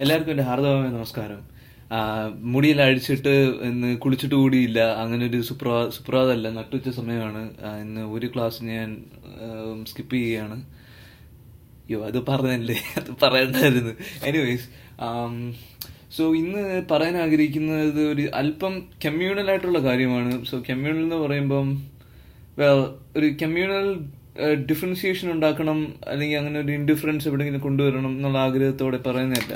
എല്ലാവർക്കും എൻ്റെ ഹാർദവമായ നമസ്കാരം. മുടിയെല്ലാം അഴിച്ചിട്ട് ഇന്ന് കുളിച്ചിട്ട് കൂടിയില്ല. അങ്ങനെ ഒരു സുപ്രഭാതമല്ല, നട്ടുച്ച സമയമാണ്. ഇന്ന് ഒരു ക്ലാസ് ഞാൻ സ്കിപ്പ് ചെയ്യുകയാണ്. അയ്യോ, അത് പറഞ്ഞല്ലേ, അത് പറയണ്ടായിരുന്നു. എനിവേസ്, സോ ഇന്ന് പറയാൻ ആഗ്രഹിക്കുന്നത് ഒരു അല്പം കമ്മ്യൂണൽ ആയിട്ടുള്ള കാര്യമാണ്. സോ കമ്മ്യൂണൽ എന്ന് പറയുമ്പം ഒരു കമ്മ്യൂണൽ ഡിഫറൻസിയേഷൻ ഉണ്ടാക്കണം, അല്ലെങ്കിൽ അങ്ങനെ ഒരു ഇൻഡിഫറൻസ് എവിടെയെങ്കിലും കൊണ്ടുവരണം എന്നുള്ള ആഗ്രഹത്തോടെ പറയുന്നതല്ല.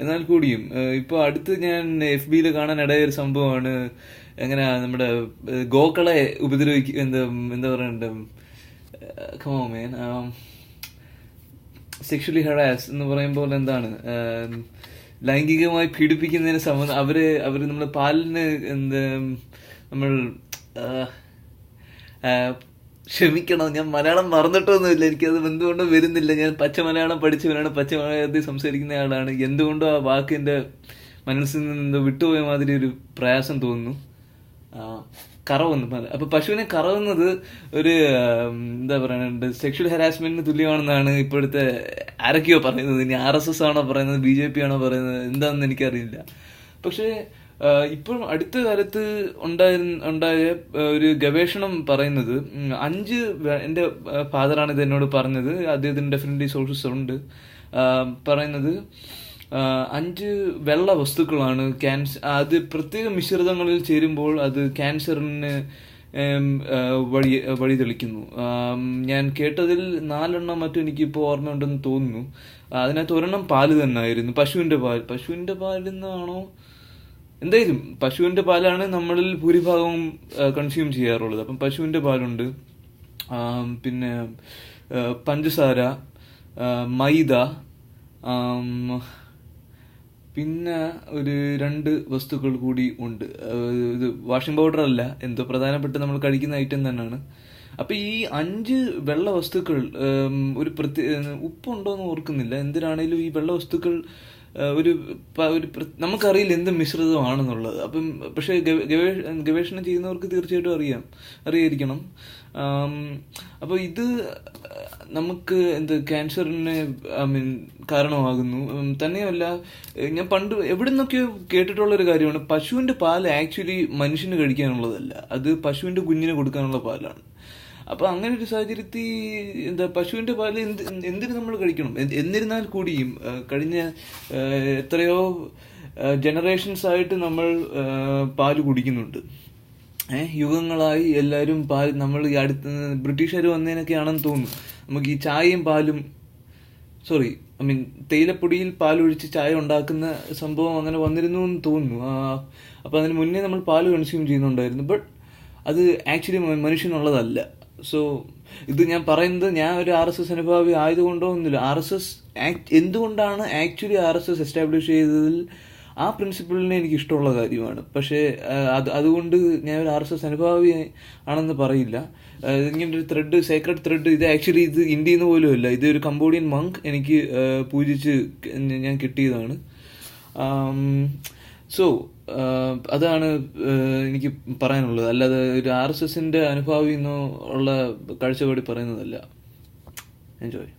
എന്നാൽ കൂടിയും ഇപ്പോൾ അടുത്ത് ഞാൻ FB കാണാൻ ഇടയായ ഒരു സംഭവമാണ്. എങ്ങനെ നമ്മുടെ ഗോക്കളെ എന്താ പറയണ്ട, കമോമേൻ സെക്ഷലി ഹറാസ് എന്ന് പറയുമ്പോൾ എന്താണ്, ലൈംഗികമായി പീഡിപ്പിക്കുന്നതിന് സംബന്ധം അവര് നമ്മുടെ പാലിന് നമ്മൾ ക്ഷമിക്കണം, ഞാൻ മലയാളം മറന്നിട്ടൊന്നുമില്ല. എനിക്കത് എന്തുകൊണ്ടും വരുന്നില്ല. ഞാൻ പച്ച മലയാളം പഠിച്ചവനാണ്, പച്ച മലയാളത്തിൽ സംസാരിക്കുന്ന ആളാണ്. എന്തുകൊണ്ടോ ആ വാക്കിൻ്റെ മനസ്സിൽ നിന്ന് വിട്ടുപോയ മാതിരി ഒരു പ്രയാസം തോന്നുന്നു. കറവെന്ന് അപ്പൊ പശുവിനെ കറവുന്നത് ഒരു എന്താ പറയുന്നത്, സെക്ഷൽ ഹരാസ്മെന്റിന് തുല്യമാണെന്നാണ് ഇപ്പോഴത്തെ ആരൊക്കെയോ പറയുന്നത്. ഇനി RSS ആണോ പറയുന്നത്, BJP ആണോ പറയുന്നത്, എന്താണെന്ന് എനിക്കറിയില്ല. പക്ഷേ ഇപ്പോഴും അടുത്ത കാലത്ത് ഉണ്ടായ ഒരു ഗവേഷണം പറയുന്നത്, എൻ്റെ ഫാദറാണ് ഇത് എന്നോട് പറഞ്ഞത്, അദ്ദേഹത്തിന് ഡെഫിനറ്റ്ലി സോഴ്സസ് ഉണ്ട്, പറയുന്നത് 5 വെള്ള വസ്തുക്കളാണ് അത് പ്രത്യേക മിശ്രിതങ്ങളിൽ ചേരുമ്പോൾ അത് ക്യാൻസറിന് വഴി തെളിക്കുന്നു. ഞാൻ കേട്ടതിൽ 4 മറ്റും എനിക്കിപ്പോൾ ഓർമ്മയുണ്ടെന്ന് തോന്നുന്നു. അതിനകത്ത് ഒരെണ്ണം പാല് തന്നെ ആയിരുന്നു, പശുവിൻ്റെ പാലിന്നാണോ, എന്തായാലും പശുവിൻ്റെ പാലാണ് നമ്മളിൽ ഭൂരിഭാഗവും കൺസ്യൂം ചെയ്യാറുള്ളത്. അപ്പം പശുവിൻ്റെ പാലുണ്ട്, പിന്നെ പഞ്ചസാര, മൈദ, പിന്നെ ഒരു 2 വസ്തുക്കൾ കൂടി ഉണ്ട്. ഇത് വാഷിംഗ് പൗഡർ അല്ല, എന്തോ പ്രധാനപ്പെട്ട നമ്മൾ കഴിക്കുന്ന ഐറ്റം തന്നെയാണ്. അപ്പം ഈ 5 വെള്ള വസ്തുക്കൾ ഒരു ഉപ്പുണ്ടോ എന്ന് ഓർക്കുന്നില്ല. എന്തിനാണേലും ഈ വെള്ള വസ്തുക്കൾ നമുക്കറിയില്ല എന്ത് മിശ്രിതമാണെന്നുള്ളത്. അപ്പം പക്ഷേ ഗവേഷണം ചെയ്യുന്നവർക്ക് തീർച്ചയായിട്ടും അറിയായിരിക്കണം. അപ്പോൾ ഇത് നമുക്ക് ക്യാൻസറിന് കാരണമാകുന്നു. തന്നെയല്ല, ഞാൻ പണ്ട് എവിടെ നിന്നൊക്കെയോ കേട്ടിട്ടുള്ളൊരു കാര്യമാണ്, പശുവിൻ്റെ പാൽ ആക്ച്വലി മനുഷ്യന് കഴിക്കാനുള്ളതല്ല, അത് പശുവിൻ്റെ കുഞ്ഞിന് കൊടുക്കാനുള്ള പാലാണ്. അപ്പോൾ അങ്ങനെ ഒരു സാഹചര്യത്തിൽ പശുവിൻ്റെ പാല് എന്തിന് നമ്മൾ കഴിക്കണം? എന്നിരുന്നാൽ കൂടിയും കഴിഞ്ഞ എത്രയോ ജനറേഷൻസ് ആയിട്ട് നമ്മൾ പാല് കുടിക്കുന്നുണ്ട്. യുഗങ്ങളായി എല്ലാവരും നമ്മൾ ഈ അടുത്ത് ബ്രിട്ടീഷുകാർ വന്നതിനൊക്കെയാണെന്ന് തോന്നുന്നു നമുക്ക് ഈ ചായയും പാലും തേയിലപ്പൊടിയിൽ പാലൊഴിച്ച് ചായ ഉണ്ടാക്കുന്ന സംഭവം അങ്ങനെ വന്നിരുന്നു എന്ന് തോന്നുന്നു. അപ്പോൾ അതിന് മുന്നേ നമ്മൾ പാല് കൺസ്യൂം ചെയ്യുന്നുണ്ടായിരുന്നു. ബട്ട് അത് ആക്ച്വലി മനുഷ്യനുള്ളതല്ല. സോ ഇത് ഞാൻ പറയുന്നത്, ഞാൻ ഒരു RSS അനുഭാവി ആയതുകൊണ്ടോ ഒന്നുമില്ല. എന്തുകൊണ്ടാണ് ആക്ച്വലി RSS എസ്റ്റാബ്ലിഷ് ചെയ്തതിൽ ആ പ്രിൻസിപ്പിളിനെ എനിക്ക് ഇഷ്ടമുള്ള കാര്യമാണ്. പക്ഷേ അതുകൊണ്ട് ഞാൻ ഒരു RSS അനുഭാവി ആണെന്ന് പറയില്ല. ഇങ്ങനൊരു സേക്രഡ് ത്രെഡ്, ഇത് ആക്ച്വലി ഇത് ഇന്ത്യയിൽ നിന്ന് പോലും അല്ല, ഇത് ഒരു കംബോഡിയൻ മങ്ക് എനിക്ക് പൂജിച്ച് ഞാൻ കിട്ടിയതാണ്. സോ അതാണ് എനിക്ക് പറയാനുള്ളത്. അല്ലാതെ ഒരു RSSന്റെ അനുഭാവി എന്നോ ഉള്ള കാഴ്ചപ്പാടി പറയുന്നതല്ല. എൻജോയ്.